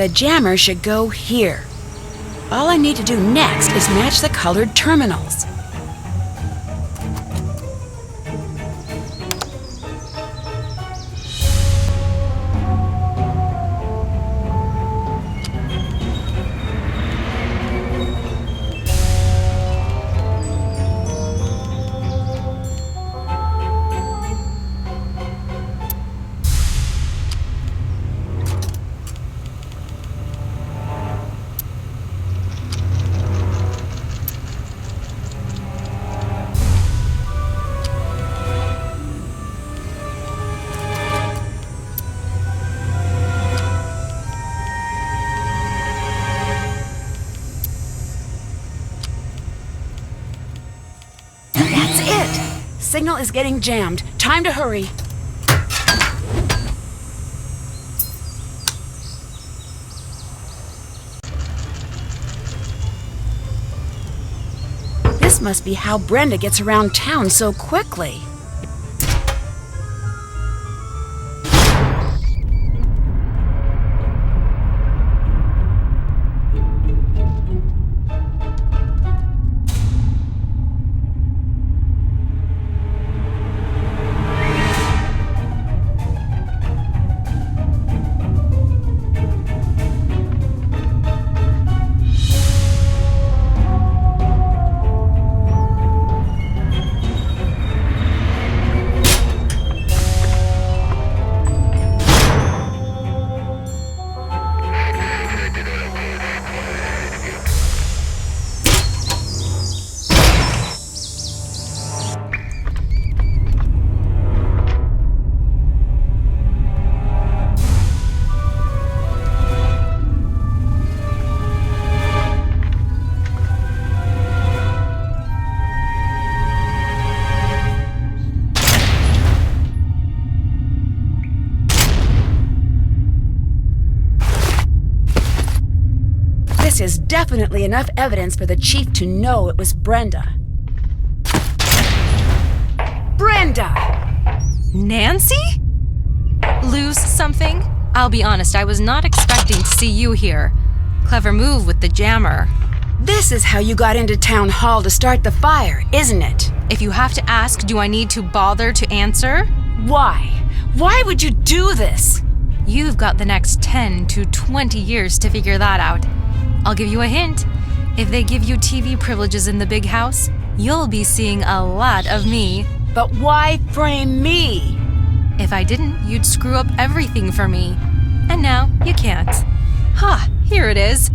The jammer should go here. All I need to do next is match the colored terminals. Signal is getting jammed. Time to hurry. This must be how Brenda gets around town so quickly. This is definitely enough evidence for the chief to know it was Brenda. Brenda! Nancy? Lose something? I'll be honest, I was not expecting to see you here. Clever move with the jammer. This is how you got into town hall to start the fire, isn't it? If you have to ask, do I need to bother to answer? Why? Why would you do this? You've got the next 10 to 20 years to figure that out. I'll give you a hint. If they give you TV privileges in the big house, you'll be seeing a lot of me. But why frame me? If I didn't, you'd screw up everything for me. And now you can't. Ha, here it is.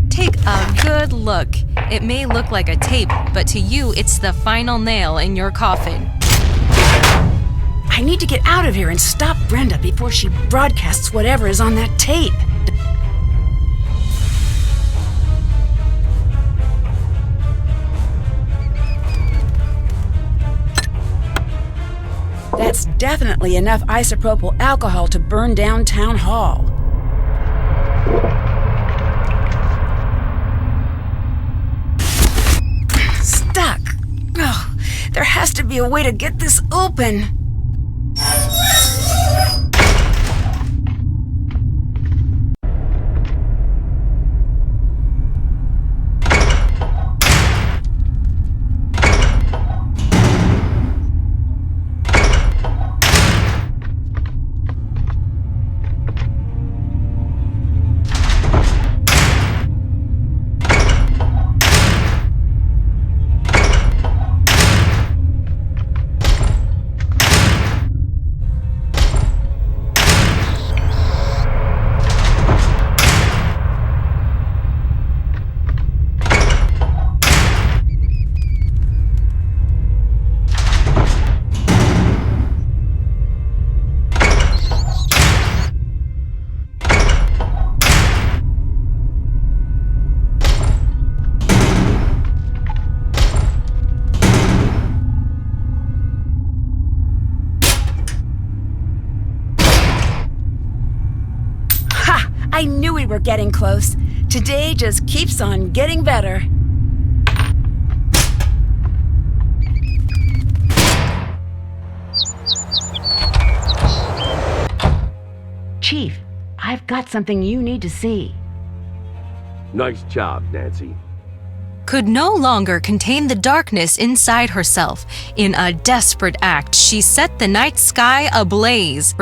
Take a good look. It may look like a tape, but to you, it's the final nail in your coffin. I need to get out of here and stop Brenda before she broadcasts whatever is on that tape. That's definitely enough isopropyl alcohol to burn down town hall. Stuck. Oh, there has to be a way to get this open. I knew we were getting close. Today just keeps on getting better. Chief, I've got something you need to see. Nice job, Nancy. Could no longer contain the darkness inside herself. In a desperate act, she set the night sky ablaze.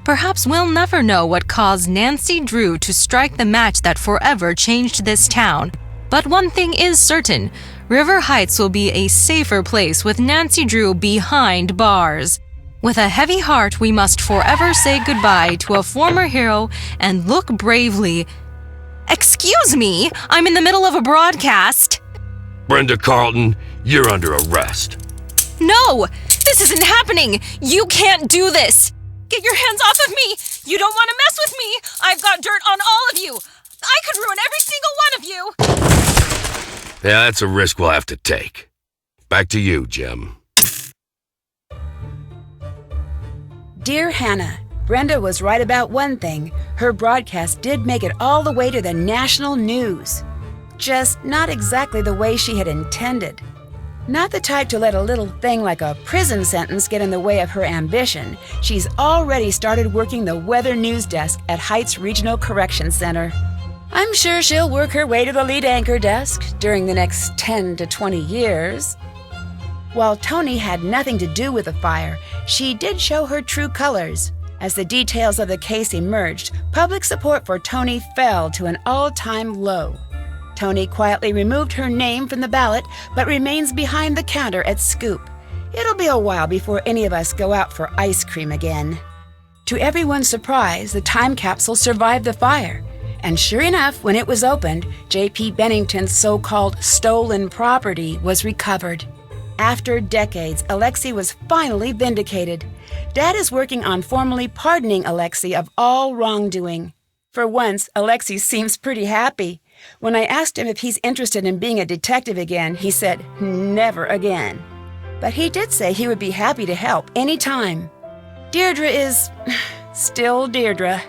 Perhaps we'll never know what caused Nancy Drew to strike the match that forever changed this town. But one thing is certain, River Heights will be a safer place with Nancy Drew behind bars. With a heavy heart, we must forever say goodbye to a former hero and look bravely. Excuse me, I'm in the middle of a broadcast. Brenda Carlton, you're under arrest. No, this isn't happening. You can't do this. Get your hands off of me. You don't want to mess with me. I've got dirt on all of you. I could ruin every single one of you. Yeah, that's a risk we'll have to take. Back to you, Jim. Dear Hannah, Brenda was right about one thing. Her broadcast did make it all the way to the national news. Just not exactly the way she had intended. Not the type to let a little thing like a prison sentence get in the way of her ambition. She's already started working the weather news desk at Heights Regional Correction Center. I'm sure she'll work her way to the lead anchor desk during the next 10 to 20 years. While Tony had nothing to do with the fire, she did show her true colors. As the details of the case emerged, public support for Tony fell to an all-time low. Tony quietly removed her name from the ballot, but remains behind the counter at Scoop. It'll be a while before any of us go out for ice cream again. To everyone's surprise, the time capsule survived the fire. And sure enough, when it was opened, J.P. Bennington's so-called stolen property was recovered. After decades, Alexei was finally vindicated. Dad is working on formally pardoning Alexei of all wrongdoing. For once, Alexei seems pretty happy. When I asked him if he's interested in being a detective again, he said, never again. But he did say he would be happy to help anytime. Deirdre is still Deirdre.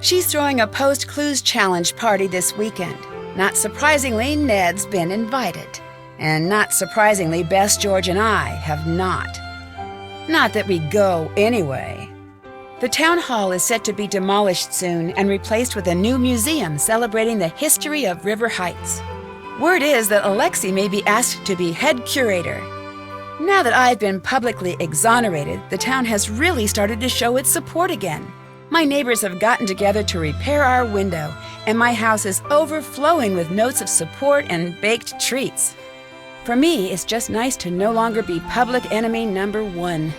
She's throwing a post-clues challenge party this weekend. Not surprisingly, Ned's been invited. And not surprisingly, Bess, George, and I have not. Not that we go anyway. The town hall is set to be demolished soon and replaced with a new museum celebrating the history of River Heights. Word is that Alexei may be asked to be head curator. Now that I've been publicly exonerated, the town has really started to show its support again. My neighbors have gotten together to repair our window, and my house is overflowing with notes of support and baked treats. For me, it's just nice to no longer be public enemy number one.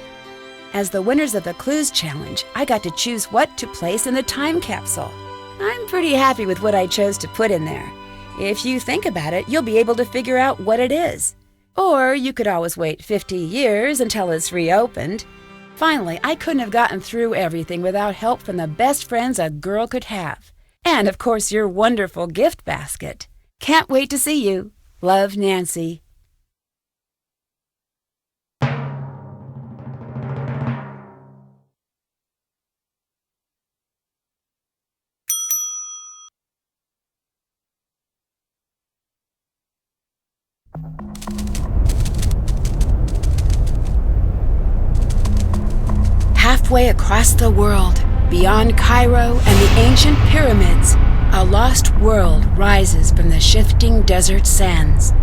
As the winners of the Clues Challenge, I got to choose what to place in the time capsule. I'm pretty happy with what I chose to put in there. If you think about it, you'll be able to figure out what it is. Or you could always wait 50 years until it's reopened. Finally, I couldn't have gotten through everything without help from the best friends a girl could have. And, of course, your wonderful gift basket. Can't wait to see you. Love, Nancy. Halfway across the world, beyond Cairo and the ancient pyramids, a lost world rises from the shifting desert sands.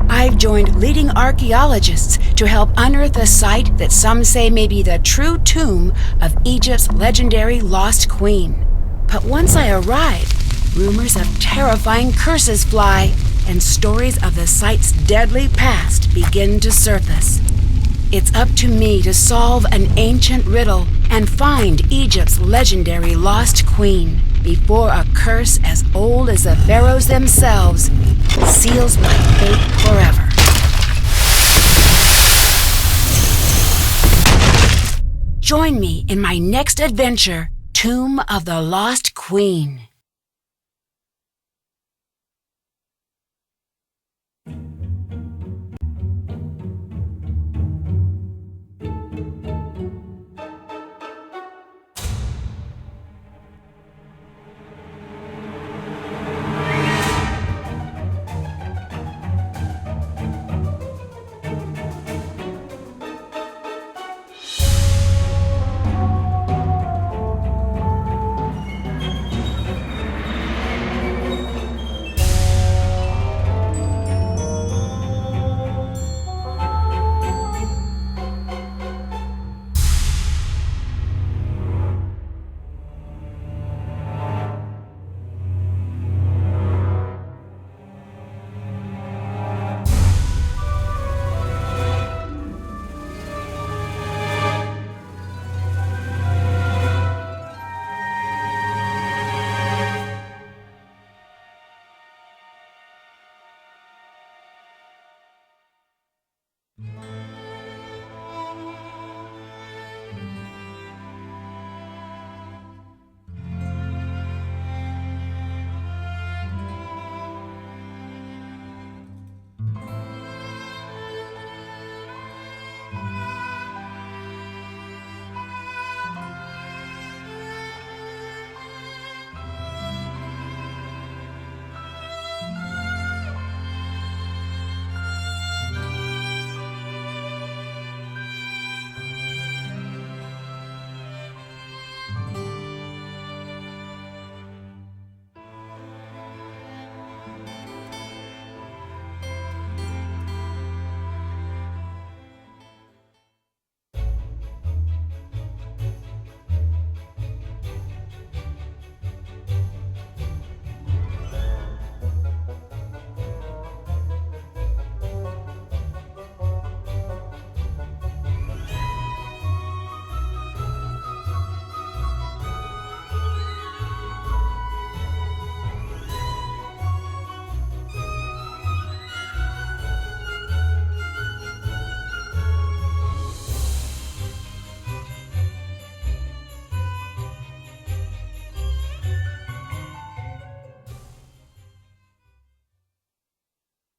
I've joined leading archaeologists to help unearth a site that some say may be the true tomb of Egypt's legendary lost queen. But once I arrive, rumors of terrifying curses fly, and stories of the site's deadly past begin to surface. It's up to me to solve an ancient riddle and find Egypt's legendary lost queen before a curse as old as the pharaohs themselves seals my fate forever. Join me in my next adventure, Tomb of the Lost Queen.